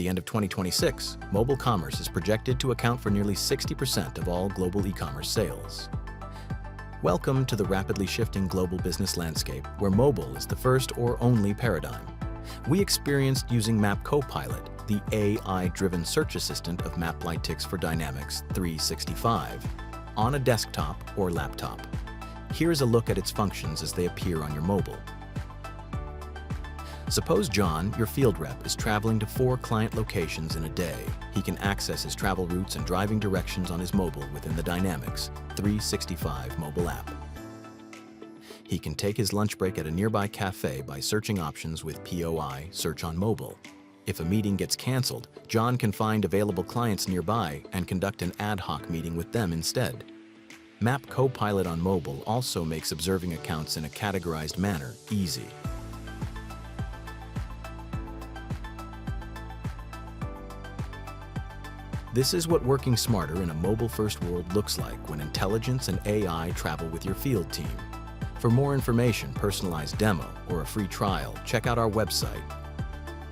the end of 2026, mobile commerce is projected to account for nearly 60% of all global e-commerce sales. Welcome to the rapidly shifting global business landscape, where mobile is the first or only paradigm. We experienced using MapCopilot, the AI-driven search assistant of Maplytics for Dynamics 365, on a desktop or laptop. Here's a look at its functions as they appear on your mobile. Suppose John, your field rep, is traveling to 4 client locations in a day. He can access his travel routes and driving directions on his mobile within the Dynamics 365 mobile app. He can take his lunch break at a nearby cafe by searching options with POI Search on mobile. If a meeting gets canceled, John can find available clients nearby and conduct an ad hoc meeting with them instead. MapCopilot on mobile also makes observing accounts in a categorized manner easy. This is what working smarter in a mobile-first world looks like when intelligence and AI travel with your field team. For more information, personalized demo, or a free trial, check out our website